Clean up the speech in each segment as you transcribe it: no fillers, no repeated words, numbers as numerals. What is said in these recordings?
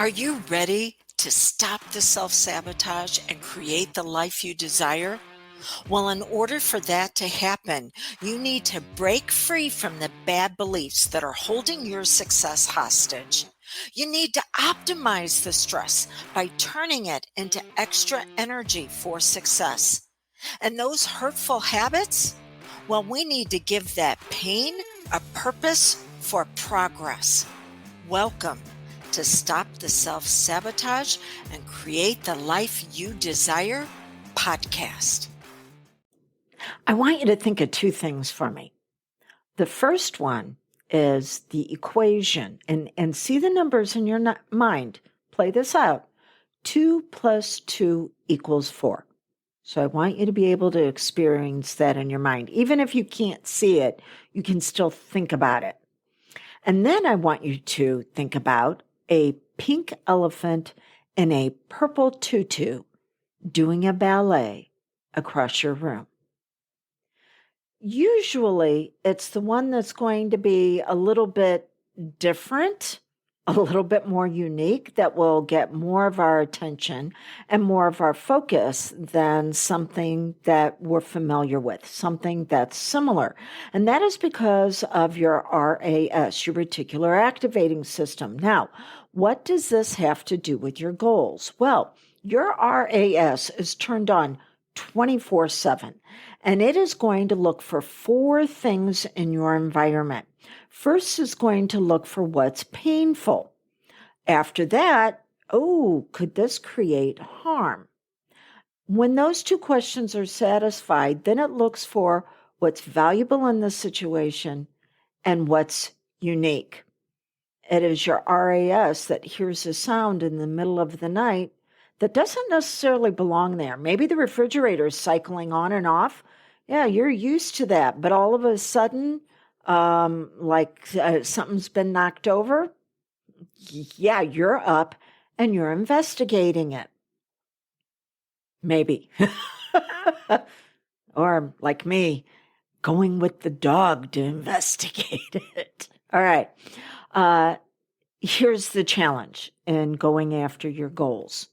Are you ready to stop the self-sabotage and create the life you desire? Well, in order for that to happen, you need to break free from the bad beliefs that are holding your success hostage. You need to optimize the stress by turning it into extra energy for success. And those hurtful habits? Well, we need to give that pain a purpose for progress. Welcome to Stop the Self-Sabotage and Create the Life You Desire podcast. I want you to think of two things for me. The first one is the equation, and see the numbers in your mind. Play this out. 2 plus 2 equals 4. So I want you to be able to experience that in your mind. Even if you can't see it, you can still think about it. And then I want you to think about a pink elephant in a purple tutu doing a ballet across your room. Usually, it's the one that's going to be a little bit different, a little bit more unique, that will get more of our attention and more of our focus than something that we're familiar with, something that's similar. And that is because of your RAS, your reticular activating system. Now, what does this have to do with your goals? Well, your RAS is turned on 24/7, and it is going to look for 4 things in your environment. First is going to look for what's painful. After that, could this create harm? When those 2 questions are satisfied, then it looks for what's valuable in the situation and what's unique. It is your RAS that hears a sound in the middle of the night that doesn't necessarily belong there. Maybe the refrigerator is cycling on and off. Yeah, you're used to that. But all of a sudden, something's been knocked over. Yeah, you're up and you're investigating it. Maybe. Or like me, going with the dog to investigate it. All right. Here's the challenge in going after your goals,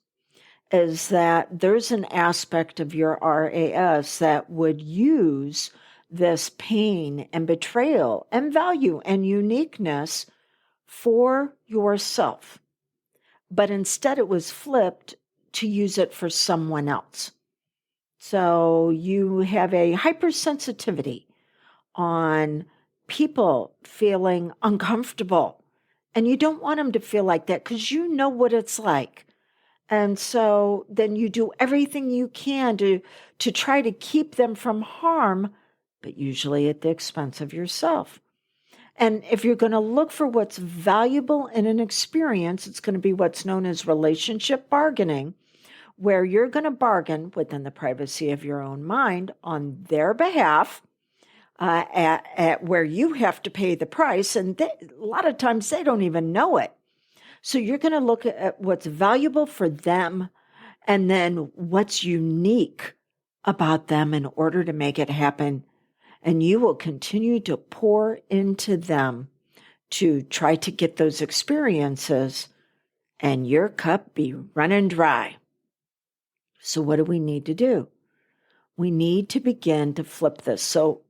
is that there's an aspect of your RAS that would use this pain and betrayal and value and uniqueness for yourself. But instead it was flipped to use it for someone else. So you have a hypersensitivity on people feeling uncomfortable, and you don't want them to feel like that because you know what it's like. And so then you do everything you can to try to keep them from harm, but usually at the expense of yourself. And if you're going to look for what's valuable in an experience, it's going to be what's known as relationship bargaining, where you're going to bargain within the privacy of your own mind on their behalf, at where you have to pay the price. And a lot of times they don't even know it. So you're going to look at what's valuable for them and then what's unique about them in order to make it happen. And you will continue to pour into them to try to get those experiences, and your cup be running dry. So what do we need to do? We need to begin to flip this. So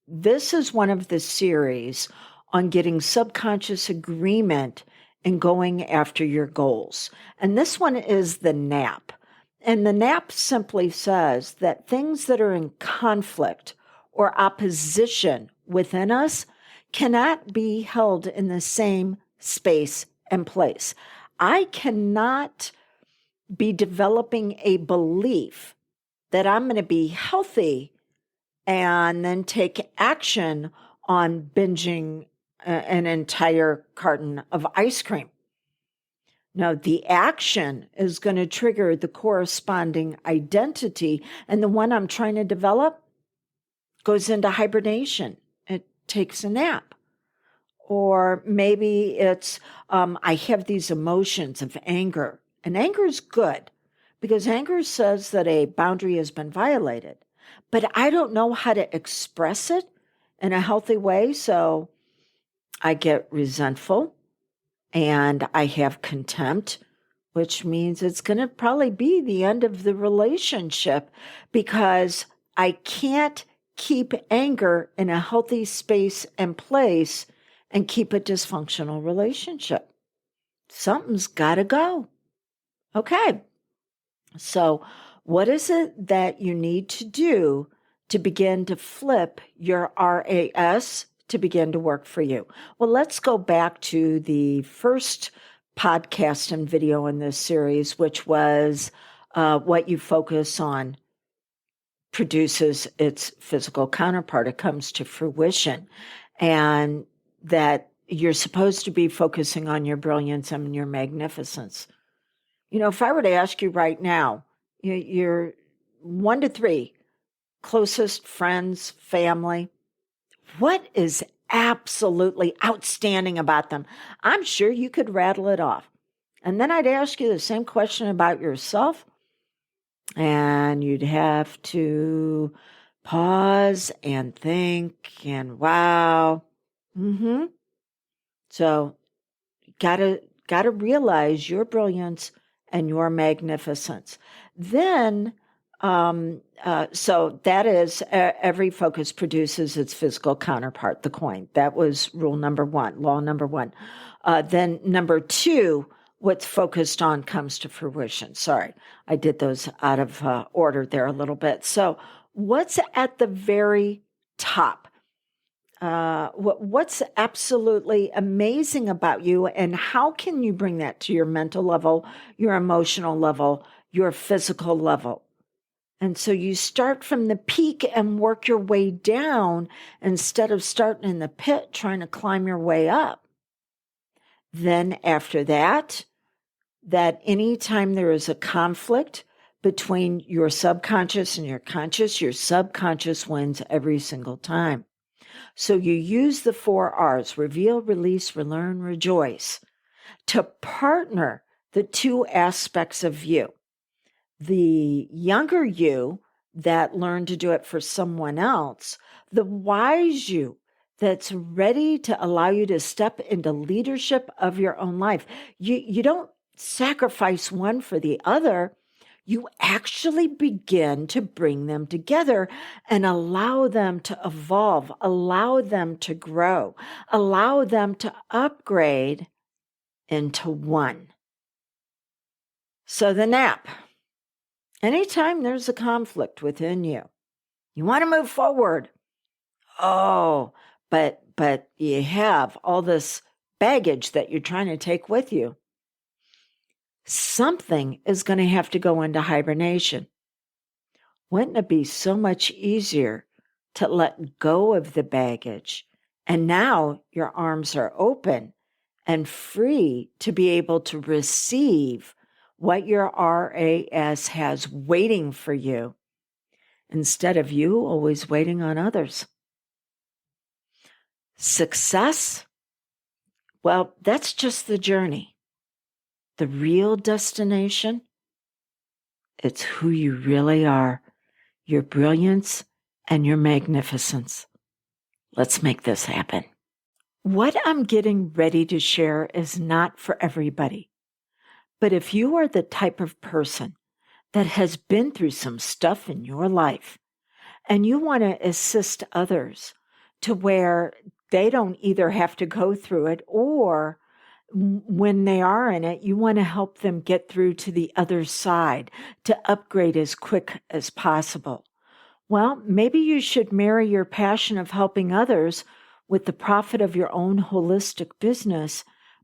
this is one of the series on getting subconscious agreement and going after your goals. And this one is the NAP. And the NAP simply says that things that are in conflict or opposition within us cannot be held in the same space and place. I cannot be developing a belief that I'm going to be healthy and then take action on binging an entire carton of ice cream. No, the action is going to trigger the corresponding identity, and the one I'm trying to develop goes into hibernation. It takes a nap. Or maybe it's, I have these emotions of anger, and anger is good because anger says that a boundary has been violated, but I don't know how to express it in a healthy way, so I get resentful and I have contempt which means it's going to probably be the end of the relationship because I can't keep anger in a healthy space and place and keep a dysfunctional relationship. Something's got to go. Okay. So, what is it that you need to do to begin to flip your RAS to begin to work for you? Well, let's go back to the first podcast and video in this series, which was what you focus on produces its physical counterpart. It comes to fruition. And that you're supposed to be focusing on your brilliance and your magnificence. You know, if I were to ask you right now, your 1 to 3 closest friends, family, what is absolutely outstanding about them? I'm sure you could rattle it off. And then I'd ask you the same question about yourself, and you'd have to pause and think and wow. So gotta realize your brilliance and your magnificence. Then, so that is every focus produces its physical counterpart, the coin. That was rule number 1, law number 1. Then number 2, what's focused on comes to fruition. Sorry, I did those out of order there a little bit. So what's at the very top? What's absolutely amazing about you, and how can you bring that to your mental level, your emotional level, your physical level? And so you start from the peak and work your way down instead of starting in the pit trying to climb your way up. Then after that anytime there is a conflict between your subconscious and your subconscious wins every single time. So you use the 4 R's, reveal, release, relearn, rejoice, to partner the 2 aspects of you. The younger you that learned to do it for someone else, the wise you that's ready to allow you to step into leadership of your own life. You don't sacrifice one for the other. You actually begin to bring them together and allow them to evolve, allow them to grow, allow them to upgrade into one. So the nap. Anytime there's a conflict within you, you want to move forward. Oh, but you have all this baggage that you're trying to take with you. Something is going to have to go into hibernation. Wouldn't it be so much easier to let go of the baggage? And now your arms are open and free to be able to receive what your RAS has waiting for you, instead of you always waiting on others. Success? Well, that's just the journey. The real destination, it's who you really are, your brilliance and your magnificence. Let's make this happen. What I'm getting ready to share is not for everybody. But if you are the type of person that has been through some stuff in your life and you want to assist others to where they don't either have to go through it, or when they are in it, you want to help them get through to the other side to upgrade as quick as possible. Well, maybe you should marry your passion of helping others with the profit of your own holistic business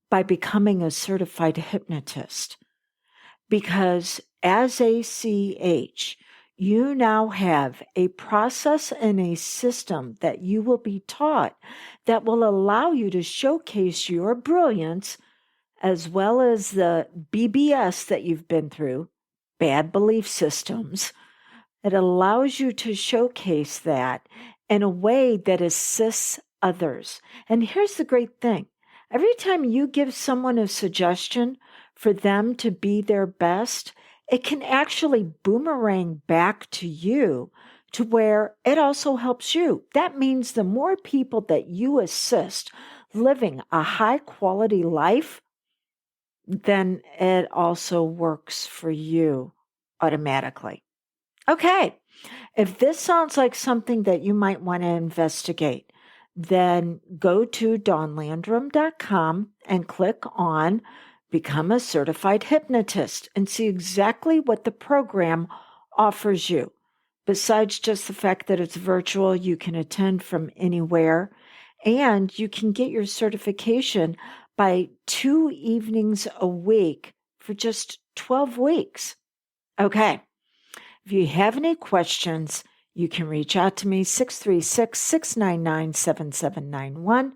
by becoming a certified hypnotist. Because as a CH, you now have a process and a system that you will be taught that will allow you to showcase your brilliance, as well as the BBS that you've been through, bad belief systems. It allows you to showcase that in a way that assists others. And here's the great thing. Every time you give someone a suggestion for them to be their best, it can actually boomerang back to you to where it also helps you. That means the more people that you assist living a high quality life, then it also works for you automatically. Okay. If this sounds like something that you might want to investigate, then go to dawnlandrum.com and click on Become a Certified Hypnotist and see exactly what the program offers you. Besides just the fact that it's virtual, you can attend from anywhere and you can get your certification by 2 evenings a week for just 12 weeks. Okay. If you have any questions, you can reach out to me, 636-699-7791,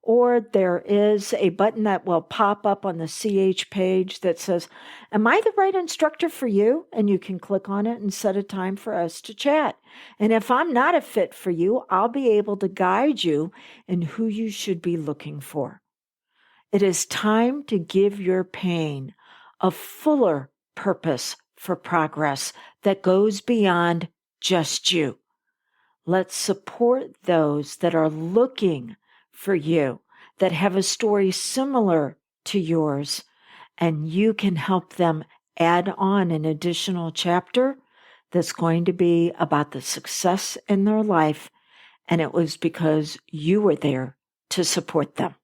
or there is a button that will pop up on the CH page that says, am I the right instructor for you? And you can click on it and set a time for us to chat. And if I'm not a fit for you, I'll be able to guide you in who you should be looking for. It is time to give your pain a fuller purpose for progress that goes beyond just you. Let's support those that are looking for you, that have a story similar to yours, and you can help them add on an additional chapter that's going to be about the success in their life, and it was because you were there to support them.